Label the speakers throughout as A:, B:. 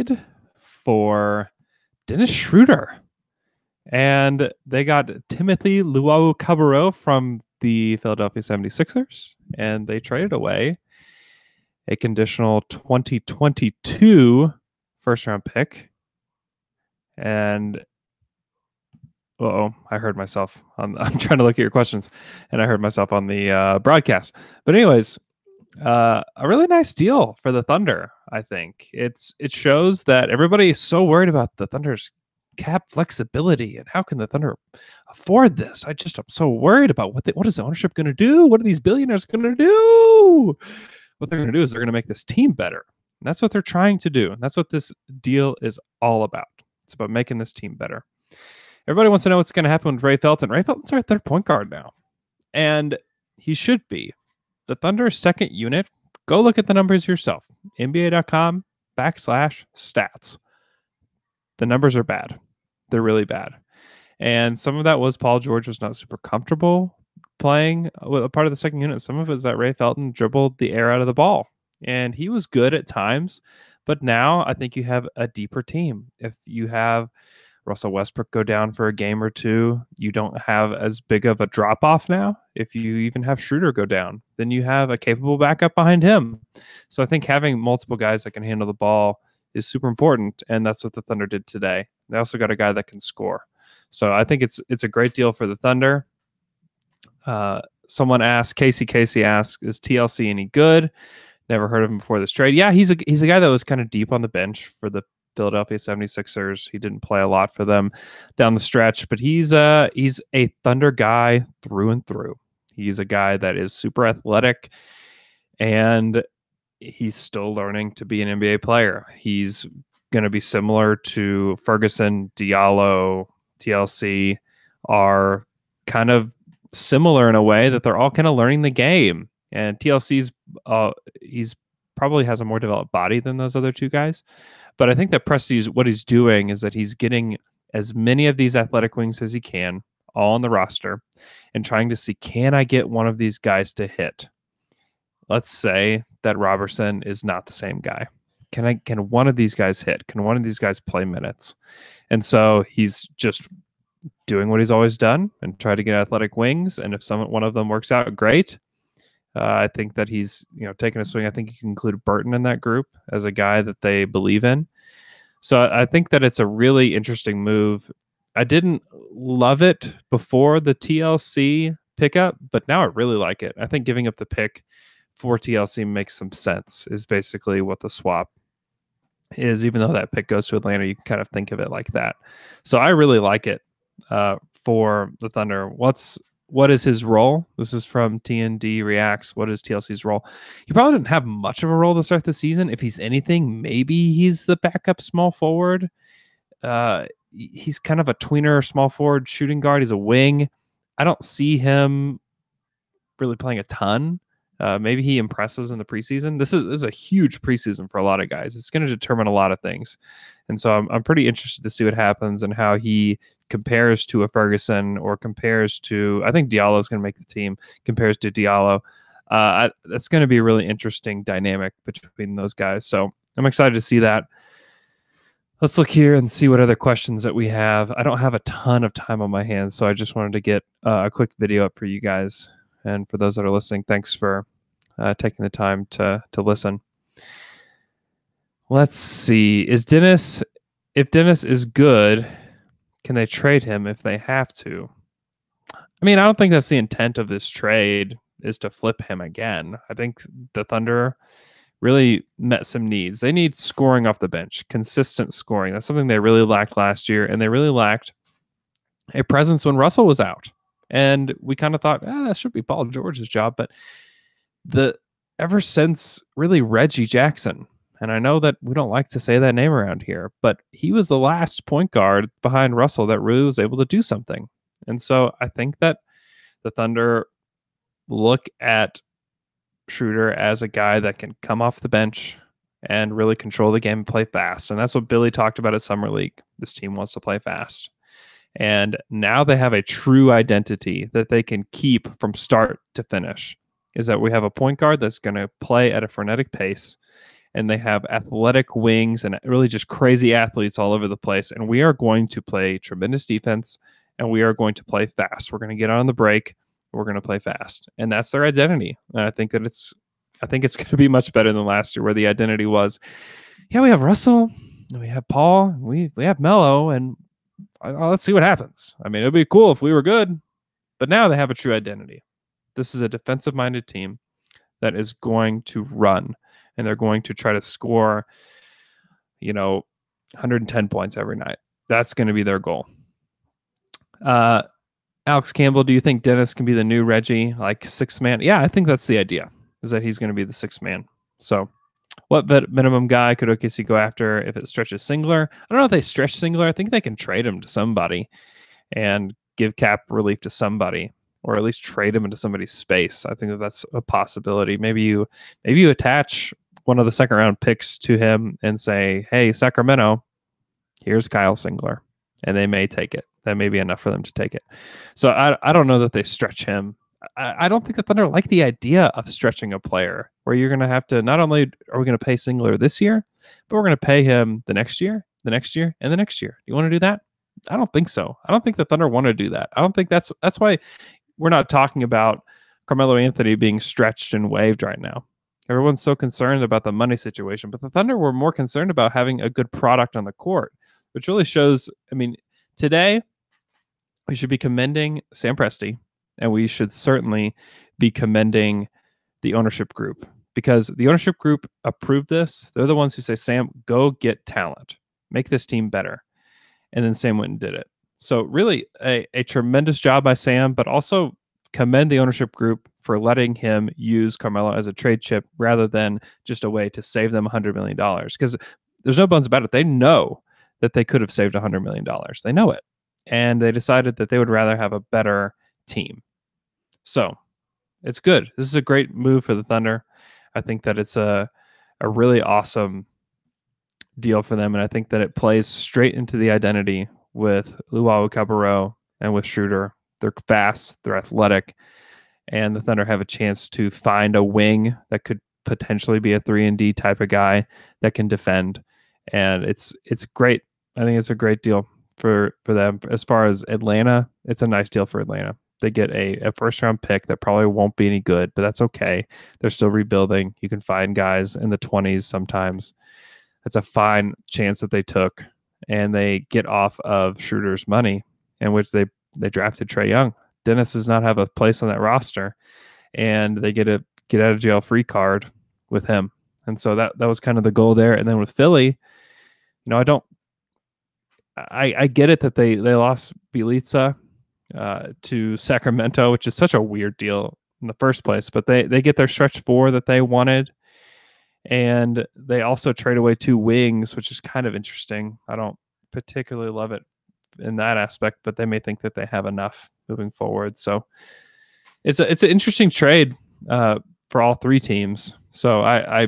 A: traded for Dennis Schroder. And they got Timothy Luau-Cabarrot from the Philadelphia 76ers. And they traded away a conditional 2022 first-round pick. And I heard myself. I'm trying to look at your questions, and I heard myself on the broadcast. But anyways, a really nice deal for the Thunder. I think it shows that everybody is so worried about the Thunder's cap flexibility and how can the Thunder afford this. I'm so worried about what is the ownership going to do? What are these billionaires going to do? What they're going to do is they're going to make this team better. And that's what they're trying to do. And that's what this deal is all about. It's about making this team better. Everybody wants to know what's going to happen with Ray Felton. Ray Felton's our third point guard now. And he should be. The Thunder's second unit, go look at the numbers yourself. NBA.com/stats. The numbers are bad. They're really bad. And some of that was Paul George was not super comfortable playing with a part of the second unit. Some of it is that Ray Felton dribbled the air out of the ball. And he was good at times. But now I think you have a deeper team. If you have Russell Westbrook go down for a game or two, you don't have as big of a drop-off now. If you even have Schroder go down, then you have a capable backup behind him. So I think having multiple guys that can handle the ball is super important, and that's what the Thunder did today. They also got a guy that can score. So I think it's a great deal for the Thunder. Someone asked, Casey asked, is TLC any good? Never heard of him before this trade. Yeah, he's a guy that was kind of deep on the bench for the Philadelphia 76ers. He didn't play a lot for them down the stretch, but he's a Thunder guy through and through. He's a guy that is super athletic, and he's still learning to be an NBA player. He's going to be similar to Ferguson, Diallo, TLC are kind of similar in a way that they're all kind of learning the game. And TLC's he's probably has a more developed body than those other two guys. But I think that Presti's, what he's doing is that he's getting as many of these athletic wings as he can, all on the roster, and trying to see, can I get one of these guys to hit? Let's say that Robertson is not the same guy. Can one of these guys hit? Can one of these guys play minutes? And so he's just doing what he's always done and try to get athletic wings. And if one of them works out, great. I think that he's taking a swing. I think you can include Burton in that group as a guy that they believe in. So I think that it's a really interesting move. I didn't love it before the TLC pickup, but now I really like it. I think giving up the pick for TLC makes some sense, is basically what the swap is. Even though that pick goes to Atlanta, you can kind of think of it like that. So I really like it for the Thunder. What is his role? This is from TND Reacts. What is TLC's role? He probably didn't have much of a role to start the season. If he's anything, maybe he's the backup small forward. He's kind of a tweener small forward shooting guard. He's a wing. I don't see him really playing a ton. Maybe he impresses in the preseason. This is a huge preseason for a lot of guys. It's going to determine a lot of things. And so I'm pretty interested to see what happens and how he compares to a Ferguson or compares to, I think Diallo is going to make the team, compares to Diallo. That's going to be a really interesting dynamic between those guys. So I'm excited to see that. Let's look here and see what other questions that we have. I don't have a ton of time on my hands, so I just wanted to get a quick video up for you guys. And for those that are listening, thanks for taking the time to listen. Let's see. If Dennis is good, can they trade him if they have to? I mean, I don't think that's the intent of this trade, is to flip him again. I think the Thunder really met some needs. They need scoring off the bench, consistent scoring. That's something they really lacked last year, and they really lacked a presence when Russell was out. And we kind of thought, that should be Paul George's job. But ever since really Reggie Jackson, and I know that we don't like to say that name around here, but he was the last point guard behind Russell that really was able to do something. And so I think that the Thunder look at Schroder as a guy that can come off the bench and really control the game and play fast. And that's what Billy talked about at Summer League. This team wants to play fast. And now they have a true identity that they can keep from start to finish, is that we have a point guard that's going to play at a frenetic pace and they have athletic wings and really just crazy athletes all over the place. And we are going to play tremendous defense, and we are going to play fast. We're going to get on the break. We're going to play fast, and that's their identity. And I think it's going to be much better than last year, where the identity was, yeah, we have Russell, we have Paul, we have Melo, and let's see what happens. I mean, it'd be cool if we were good, but now they have a true identity. This is a defensive-minded team that is going to run, and they're going to try to score, 110 points every night. That's going to be their goal. Alex Campbell, do you think Dennis can be the new Reggie, like sixth man? Yeah, I think that's the idea, is that he's going to be the sixth man. So what minimum guy could OKC go after if it stretches Singler? I don't know if they stretch Singler. I think they can trade him to somebody and give cap relief to somebody, or at least trade him into somebody's space. I think that's a possibility. Maybe you attach one of the second round picks to him and say, hey, Sacramento, here's Kyle Singler, and they may take it. That may be enough for them to take it. So I don't know that they stretch him. I don't think the Thunder like the idea of stretching a player where you're going to have to, not only are we going to pay Singler this year, but we're going to pay him the next year, and the next year. Do you want to do that? I don't think so. I don't think the Thunder want to do that. I don't think that's why we're not talking about Carmelo Anthony being stretched and waived right now. Everyone's so concerned about the money situation, but the Thunder were more concerned about having a good product on the court, which really shows, today we should be commending Sam Presti, and we should certainly be commending the ownership group, because the ownership group approved this. They're the ones who say, Sam, go get talent, make this team better. And then Sam went and did it. So really a tremendous job by Sam, but also commend the ownership group for letting him use Carmelo as a trade chip rather than just a way to save them $100 million. Because there's no bones about it. They know that they could have saved $100 million. They know it. And they decided that they would rather have a better team. So it's good. This is a great move for the Thunder. I think that it's a really awesome deal for them, and I think that it plays straight into the identity with Luau Cabarro and with Schroder. They're fast, they're athletic, and the Thunder have a chance to find a wing that could potentially be a 3-and-D type of guy that can defend, and it's great. I think it's a great deal for them. As far as Atlanta, it's a nice deal for Atlanta. They get a first-round pick that probably won't be any good, but that's okay. They're still rebuilding. You can find guys in the 20s sometimes. It's a fine chance that they took, and they get off of Schroeder's money, in which they drafted Trae Young. Dennis does not have a place on that roster, and they get a get out of jail free card with him. And so that was kind of the goal there. And then with Philly, I get it that they lost Bielitsa to Sacramento, which is such a weird deal in the first place, but they get their stretch four that they wanted. And they also trade away 2 wings, which is kind of interesting. I don't particularly love it in that aspect, but they may think that they have enough moving forward. So it's an interesting trade for all 3 teams. So I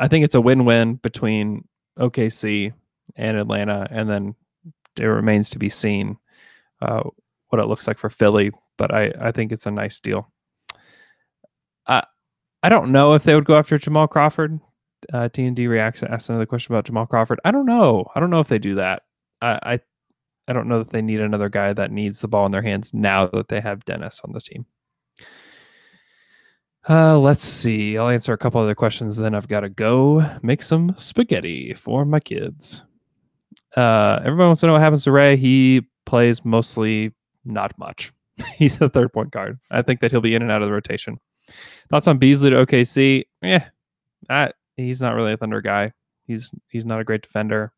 A: think it's a win-win between OKC and Atlanta, and then it remains to be seen what it looks like for Philly. But I think it's a nice deal. I don't know if they would go after Jamal Crawford. T&D Reacts asked another question about Jamal Crawford. I don't know. I don't know if they do that. I don't know that they need another guy that needs the ball in their hands now that they have Dennis on the team. Let's see. I'll answer a couple other questions, then I've got to go make some spaghetti for my kids. Everybody wants to know what happens to Ray. He plays mostly not much. He's a third point guard. I think that he'll be in and out of the rotation. Thoughts on Beasley to OKC? He's not really a Thunder guy. He's not a great defender.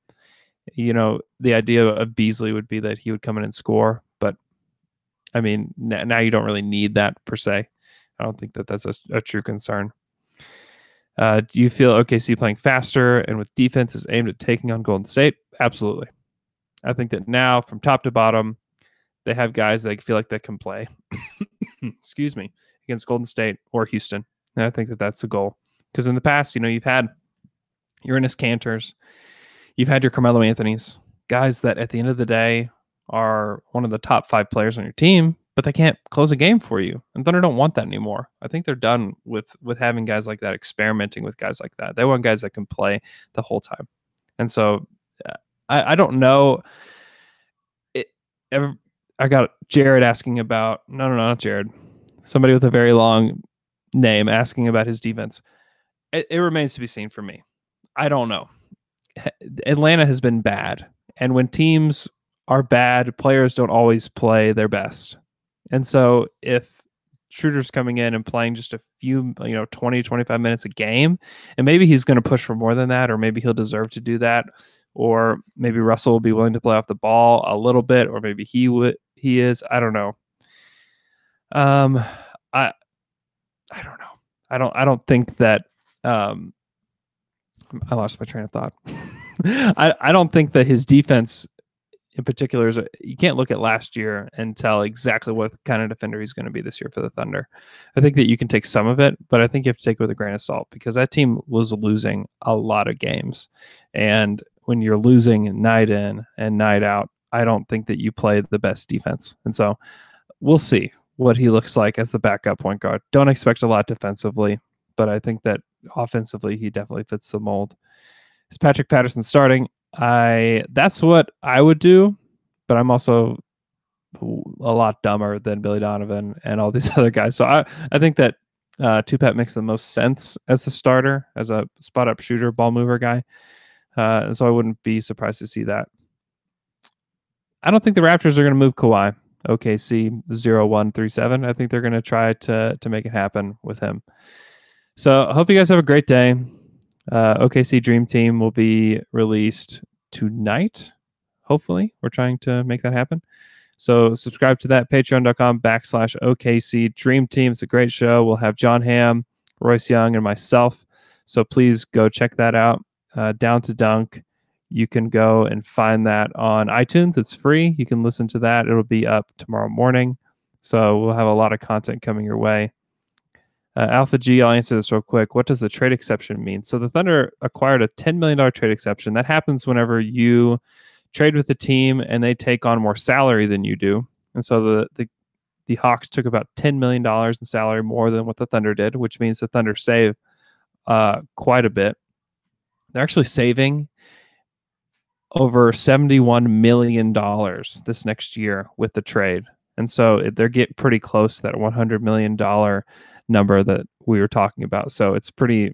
A: The idea of Beasley would be that he would come in and score, but now you don't really need that per se. I don't think that that's a true concern. Do you feel OKC playing faster and with defense is aimed at taking on Golden State? Absolutely. I think that now from top to bottom, they have guys that feel like they can play. Excuse me. Against Golden State or Houston. And I think that that's the goal. Because in the past, you've had your Enes Kantors, you've had your Carmelo Anthonys, guys that at the end of the day are one of the top 5 players on your team, but they can't close a game for you. And Thunder don't want that anymore. I think they're done with having guys like that, experimenting with guys like that. They want guys that can play the whole time. And so I don't know. It, I got Jared asking about no, not Jared. Somebody with a very long name asking about his defense. It remains to be seen for me. I don't know. Atlanta has been bad, and when teams are bad, players don't always play their best. And so if Schroeder's coming in and playing just a few, 20, 25 minutes a game, and maybe he's going to push for more than that, or maybe he'll deserve to do that, or maybe Russell will be willing to play off the ball a little bit, or maybe he is. I don't know. I don't know. I don't think that I lost my train of thought. I don't think that his defense in particular is you can't look at last year and tell exactly what kind of defender he's going to be this year for the Thunder. I think that you can take some of it, but I think you have to take it with a grain of salt because that team was losing a lot of games. And when you're losing night in and night out, I don't think that you play the best defense. And so we'll see what he looks like as the backup point guard. Don't expect a lot defensively, but I think that offensively he definitely fits the mold. Is Patrick Patterson starting? That's what I would do, but I'm also a lot dumber than Billy Donovan and all these other guys. So I think that Tupat makes the most sense as a starter, as a spot up shooter, ball mover guy. So I wouldn't be surprised to see that. I don't think the Raptors are going to move Kawhi. OKC 0137. I think they're going to try to make it happen with him. So I hope you guys have a great day. OKC Dream Team will be released tonight. Hopefully, we're trying to make that happen. So subscribe to that, patreon.com/OKC Dream Team. It's a great show. We'll have John Hamm, Royce Young, and myself. So please go check that out. Down to Dunk. You can go and find that on iTunes. It's free. You can listen to that. It'll be up tomorrow morning. So we'll have a lot of content coming your way. Alpha G, I'll answer this real quick. What does the trade exception mean? So the Thunder acquired a $10 million trade exception. That happens whenever you trade with the team and they take on more salary than you do. And so the Hawks took about $10 million in salary more than what the Thunder did, which means the Thunder save quite a bit. They're actually saving over $71 million this next year with the trade. And so they're getting pretty close to that $100 million number that we were talking about. So it's pretty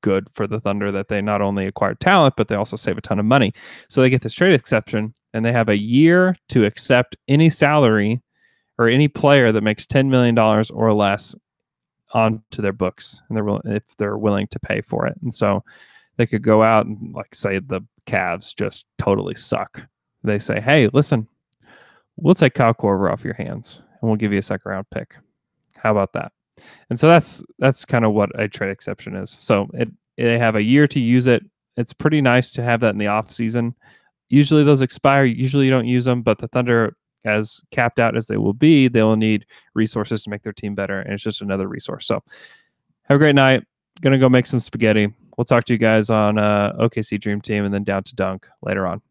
A: good for the Thunder that they not only acquired talent, but they also save a ton of money. So they get this trade exception and they have a year to accept any salary or any player that makes $10 million or less onto their books, and if they're willing to pay for it. And so they could go out and, like, say the Cavs just totally suck. They say, hey, listen, we'll take Kyle Korver off your hands and we'll give you a second round pick. How about that? And so that's kind of what a trade exception is. So they have a year to use it. It's pretty nice to have that in the off season. Usually those expire. Usually you don't use them, but the Thunder, as capped out as they will be, they will need resources to make their team better. And it's just another resource. So have a great night. Going to go make some spaghetti. We'll talk to you guys on OKC Dream Team and then Down to Dunk later on.